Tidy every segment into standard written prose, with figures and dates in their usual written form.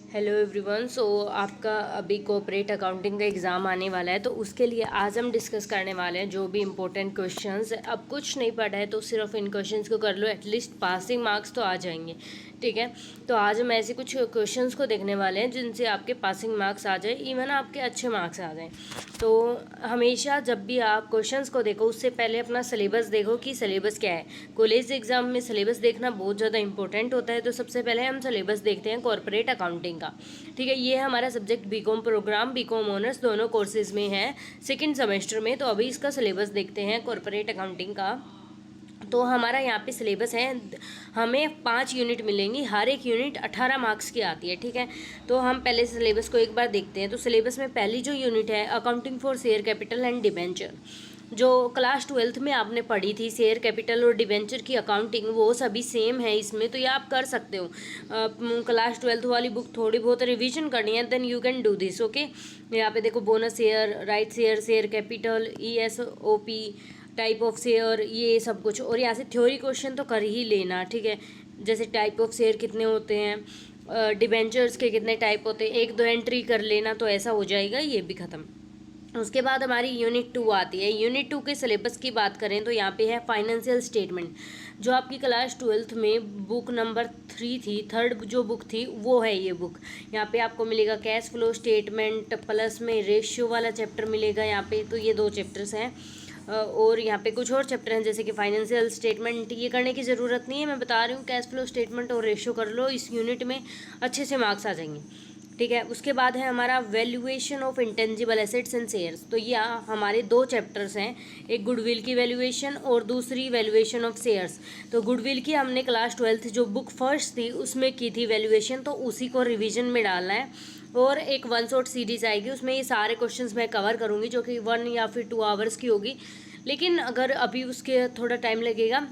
Hello everyone. आपका अभी cooperate accounting का एग्ज़ाम आने वाला है, तो उसके लिए आज हम डिस्कस करने वाले हैं जो भी इम्पोर्टेंट क्वेश्चंस। अब कुछ नहीं पढ़ा है तो सिर्फ इन क्वेश्चंस को कर लो, एटलीस्ट पासिंग मार्क्स तो आ जाएंगे। ठीक है, तो आज हम ऐसे कुछ क्वेश्चंस को देखने वाले हैं जिनसे आपके पासिंग मार्क्स आ जाए, इवन आपके अच्छे मार्क्स आ जाएँ। तो हमेशा जब भी आप क्वेश्चंस को देखो उससे पहले अपना सिलेबस देखो कि सिलेबस क्या है। कॉलेज एग्जाम में सिलेबस देखना बहुत ज़्यादा इंपॉर्टेंट होता है। तो सबसे पहले हम सिलेबस देखते हैं कॉर्पोरेट अकाउंटिंग का। ठीक है, ये हमारा subject BCom program, BCom honours दोनों कोर्सेज में है सेकेंड सेमेस्टर में। तो अभी इसका सिलेबस देखते हैं कॉर्पोरेट अकाउंटिंग का। तो हमारा यहाँ पे सिलेबस है, हमें 5 यूनिट मिलेंगी, हर एक यूनिट 18 मार्क्स की आती है। ठीक है, तो हम पहले सिलेबस को एक बार देखते हैं। तो सिलेबस में पहली जो यूनिट है accounting for share capital and debenture, जो क्लास 12th में आपने पढ़ी थी शेयर कैपिटल और डिबेंचर की अकाउंटिंग, वो सभी सेम है इसमें। तो ये आप कर सकते हो। क्लास 12th वाली बुक थोड़ी बहुत रिवीजन करनी है, then you can do this. Okay, यहाँ पे देखो bonus share, right share, share capital, ESOP, type of share, ये सब कुछ। और यहाँ से थ्योरी क्वेश्चन तो कर ही लेना। ठीक है, जैसे टाइप ऑफ शेयर कितने होते हैं, डिबेंचर्स के कितने टाइप होते हैं, एक दो एंट्री कर लेना तो ऐसा हो जाएगा, ये भी ख़त्म। उसके बाद हमारी यूनिट 2 आती है। यूनिट 2 के सिलेबस की बात करें तो यहाँ पे है फाइनेंशियल स्टेटमेंट, जो आपकी क्लास 12th में बुक नंबर 3 थी, थर्ड जो बुक थी वो है ये बुक। यहाँ पे आपको मिलेगा कैश फ्लो स्टेटमेंट, प्लस में रेशियो वाला चैप्टर मिलेगा यहाँ पे। तो ये 2 चैप्टर्स हैं। और यहाँ पे कुछ और चैप्टर हैं जैसे कि फाइनेंशियल स्टेटमेंट, ये करने की ज़रूरत नहीं है, मैं बता रही हूँ। कैश फ्लो स्टेटमेंट और रेशियो कर लो, इस यूनिट में अच्छे से मार्क्स आ जाएंगे। ठीक है, उसके बाद है हमारा valuation of intangible assets and shares. तो ये हमारे 2 चैप्टर्स हैं, एक गुडविल की वैल्यूएशन और दूसरी वैल्यूएशन ऑफ शेयर्स। तो गुडविल की हमने क्लास 12th जो बुक फर्स्ट थी उसमें की थी वैल्यूएशन, तो उसी को रिवीजन में डालना है। और एक 1 शॉट सीरीज आएगी, उसमें ये सारे क्वेश्चंस मैं कवर करूँगी, जो कि 1 या फिर 2 आवर्स की होगी। लेकिन अगर अभी उसके थोड़ा टाइम लगेगा,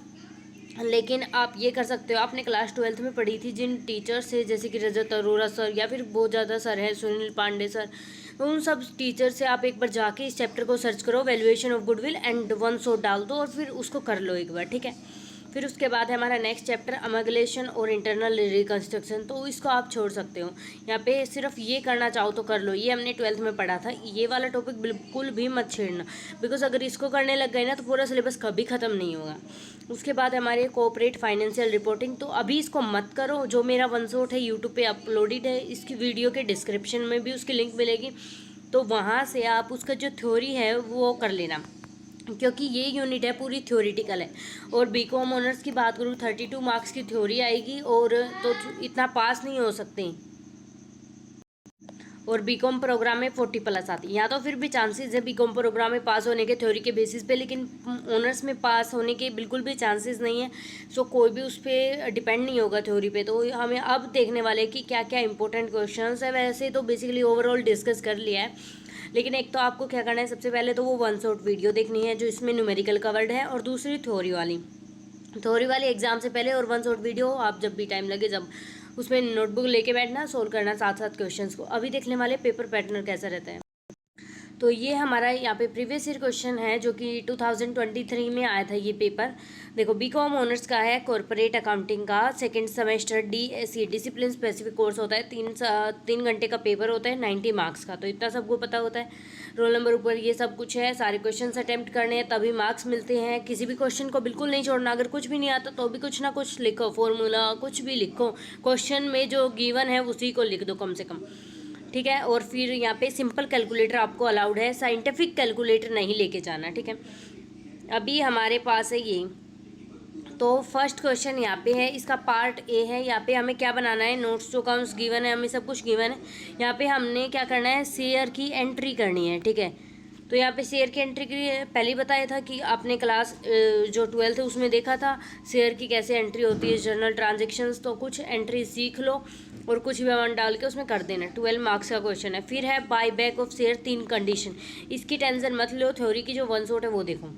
लेकिन आप ये कर सकते हो। आपने क्लास 12th में पढ़ी थी जिन टीचर से, जैसे कि रजत अरोरा सर या फिर बहुत ज़्यादा सर है, सुनील पांडे सर, तो उन सब टीचर से आप एक बार जाके इस चैप्टर को सर्च करो, valuation of goodwill, and 1 shot डाल दो और फिर उसको कर लो एक बार। ठीक है, फिर उसके बाद है हमारा नेक्स्ट चैप्टर अमगलेशन और इंटरनल रिकन्स्ट्रक्शन, तो इसको आप छोड़ सकते हो। यहाँ पे सिर्फ ये करना चाहो तो कर लो, ये हमने 12th में पढ़ा था। ये वाला टॉपिक बिल्कुल भी मत छेड़ना, बिकॉज अगर इसको करने लग गए ना तो पूरा सिलेबस कभी ख़त्म नहीं होगा। उसके बाद हमारे कोऑपरेट फाइनेंशियल रिपोर्टिंग, तो अभी इसको मत करो। जो मेरा 1 शॉट है यूट्यूब पे अपलोडेड है, इसकी वीडियो के डिस्क्रिप्शन में भी उसकी लिंक मिलेगी, तो वहाँ से आप उसका जो थ्योरी है वो कर लेना, क्योंकि ये यूनिट है पूरी थ्योरेटिकल है। और बीकॉम ऑनर्स की बात करूँ 32 मार्क्स की थ्योरी आएगी, और तो इतना पास नहीं हो सकते। और बीकॉम प्रोग्राम में 40+ आती है। यहाँ तो फिर भी चांसेस है बीकॉम प्रोग्राम में पास होने के थ्योरी के बेसिस पे, लेकिन ऑनर्स में पास होने के बिल्कुल भी चांसेस नहीं है। सो कोई भी उस पर डिपेंड नहीं होगा थ्योरी पे। तो हमें अब देखने वाले कि क्या क्या इंपॉर्टेंट क्वेश्चंस है। वैसे तो बेसिकली ओवरऑल डिस्कस कर लिया है, लेकिन एक तो आपको क्या करना है, सबसे पहले तो वो 1 शॉट वीडियो देखनी है जो इसमें न्यूमेरिकल कवर्ड है, और दूसरी थ्योरी वाली एग्जाम से पहले, और 1 शॉट वीडियो आप जब भी टाइम लगे जब उसमें नोटबुक लेके बैठना, सोल्व करना साथ साथ क्वेश्चंस को। अभी देखने वाले पेपर पैटर्न कैसा रहता है। तो ये हमारा यहाँ पे प्रीवियस ईयर क्वेश्चन है जो कि 2023 में आया था ये पेपर। देखो, बीकॉम ऑनर्स का है कॉर्पोरेट अकाउंटिंग का second semester, DSC discipline specific course होता है। 3 घंटे का पेपर होता है, 90 मार्क्स का। तो इतना सबको पता होता है, रोल नंबर ऊपर ये सब कुछ है। सारे क्वेश्चन अटैम्प्ट करने हैं तभी मार्क्स मिलते हैं। किसी भी क्वेश्चन को बिल्कुल नहीं छोड़ना, अगर कुछ भी नहीं आता तो भी कुछ ना कुछ लिखो, फॉर्मूला कुछ भी लिखो, क्वेश्चन में जो गिवन है उसी को लिख दो कम से कम। ठीक है, और फिर यहाँ पे सिंपल कैलकुलेटर आपको अलाउड है, साइंटिफिक कैलकुलेटर नहीं लेके जाना। ठीक है, अभी हमारे पास है ये। तो फर्स्ट क्वेश्चन यहाँ पे है, इसका पार्ट ए है। यहाँ पे हमें क्या बनाना है, नोट्स टू अकाउंट्स गिवन है, हमें सब कुछ गिवन है। यहाँ पे हमने क्या करना है, शेयर की एंट्री करनी है। ठीक है, तो यहाँ पे शेयर की एंट्री के लिए पहले ही बताया था कि आपने क्लास जो 12th है उसमें देखा था शेयर की कैसे एंट्री होती है, जर्नल ट्रांजेक्शन्स। तो कुछ एंट्री सीख लो और कुछ भी अमाउंट डाल के उसमें कर देना। 12 मार्क्स का क्वेश्चन है। फिर है buy back of share 3 condition, इसकी टेंशन मत लो, थ्योरी की जो 1 शॉट है वो देखो।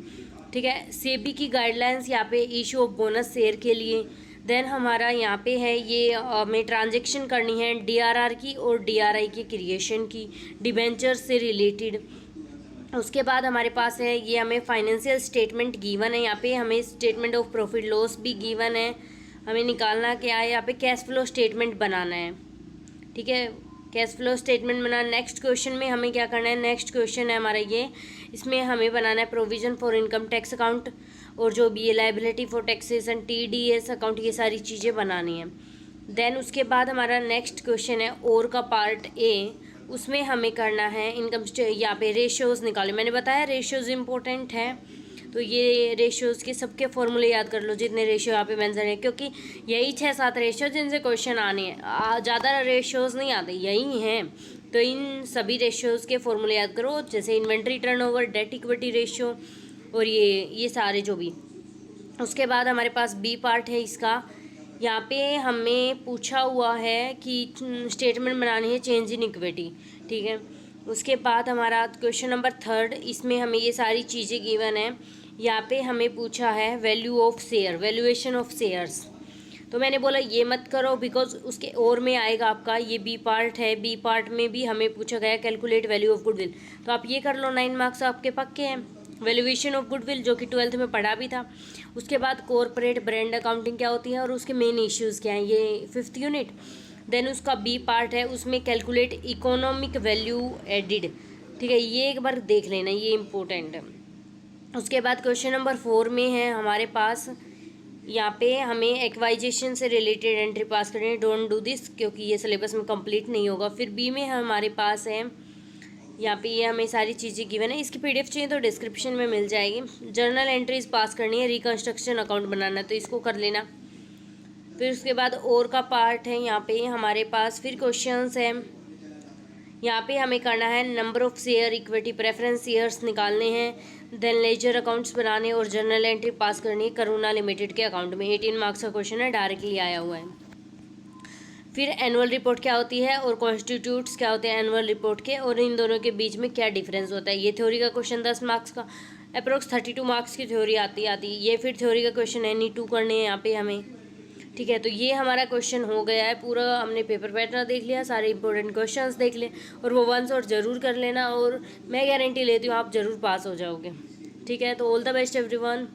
ठीक है, सेबी की गाइडलाइंस यहाँ पे इशू ऑफ बोनस शेयर के लिए। देन हमारा यहाँ पे है ये हमें ट्रांजेक्शन करनी है DRR की और DRI की क्रिएशन की, डिबेंचर से रिलेटेड। उसके बाद हमारे पास है ये हमें फाइनेंशियल स्टेटमेंट गिवन है। यहाँ पे हमें स्टेटमेंट ऑफ प्रॉफिट लॉस भी गिवन है, हमें निकालना क्या है, यहाँ पे कैश फ्लो स्टेटमेंट बनाना है। ठीक है, कैश फ्लो स्टेटमेंट बना। नेक्स्ट क्वेश्चन में हमें क्या करना है, नेक्स्ट क्वेश्चन है हमारा ये, इसमें हमें बनाना है provision for income tax account और जो भी ये liability for taxation TDS account, ये सारी चीज़ें बनानी है। देन उसके बाद हमारा नेक्स्ट क्वेश्चन है और का पार्ट ए, उसमें हमें करना है इनकम यहाँ पे रेशियोज़ निकाले। मैंने बताया रेशियोज़ इंपॉर्टेंट है, तो ये रेशियोज़ के सबके फॉर्मूले याद कर लो जितने रेशियो यहाँ पे मेंशन है, क्योंकि यही 6-7 रेशियो जिनसे क्वेश्चन आने हैं, ज़्यादा रेशियोज़ नहीं आते, यही हैं। तो इन सभी रेशियोज़ के फॉर्मूले याद करो, जैसे inventory turnover, debt equity ratio और ये सारे जो भी। उसके बाद हमारे पास बी पार्ट है इसका, यहाँ पे हमें पूछा हुआ है कि स्टेटमेंट बनानी है चेंज इन इक्विटी, ठीक है। उसके बाद हमारा क्वेश्चन नंबर 3, इसमें हमें ये सारी चीज़ें गिवन है। यहाँ पे हमें पूछा है value of share, valuation of shares. तो मैंने बोला ये मत करो बिकॉज उसके और में आएगा आपका, ये बी पार्ट है, बी पार्ट में भी हमें पूछा गया कैलकुलेट वैल्यू ऑफ गुडविल, तो आप ये कर लो, 9 मार्क्स आपके पक्के हैं। वैल्यूएशन ऑफ गुडविल जो कि 12th में पढ़ा भी था। उसके बाद कॉर्पोरेट ब्रांड अकाउंटिंग क्या होती है और उसके मेन इश्यूज़ क्या हैं, ये 5th यूनिट। देन उसका बी पार्ट है, उसमें कैलकुलेट इकोनॉमिक वैल्यू एडिड, ठीक है, ये एक बार देख लेना, ये इंपॉर्टेंट है। उसके बाद क्वेश्चन नंबर 4 में है हमारे पास, यहाँ पे हमें एक्वाइजेशन से रिलेटेड एंट्री पास करनी है, डोंट डू दिस क्योंकि ये सिलेबस में कंप्लीट नहीं होगा। फिर बी में हमारे पास है, यहाँ पे ये हमें सारी चीज़ें गिवन है, इसकी PDF चाहिए तो डिस्क्रिप्शन में मिल जाएगी। जर्नल एंट्रीज पास करनी है, रिकन्स्ट्रक्शन अकाउंट बनाना है तो इसको कर लेना। फिर उसके बाद और का पार्ट है, यहाँ पे हमारे पास फिर क्वेश्चंस है, यहाँ पे हमें करना है number of share, equity preference shares निकालने हैं, देन लेजर अकाउंट्स बनाने और जर्नल एंट्री पास करनी है करुणा लिमिटेड के अकाउंट में। 18 मार्क्स का क्वेश्चन है, डायरेक्टली आया हुआ है। फिर एनुअल रिपोर्ट क्या होती है और कॉन्स्टिट्यूट्स क्या होते हैं एनुअल रिपोर्ट के, और इन दोनों के बीच में क्या डिफरेंस होता है। ये थ्योरी का क्वेश्चन 10 मार्क्स का, अप्रोक्स 32 मार्क्स की थ्योरी आती ये फिर थ्योरी का क्वेश्चन है, नी 2 करने हैं यहाँ पे हमें, ठीक है। तो ये हमारा क्वेश्चन हो गया है पूरा, हमने पेपर पैटर्न देख लिया, सारे इंपॉर्टेंट क्वेश्चंस देख लिए, और वो वंस और ज़रूर कर लेना, और मैं गारंटी लेती हूँ आप ज़रूर पास हो जाओगे, ठीक है। तो ऑल द बेस्ट एवरीवन।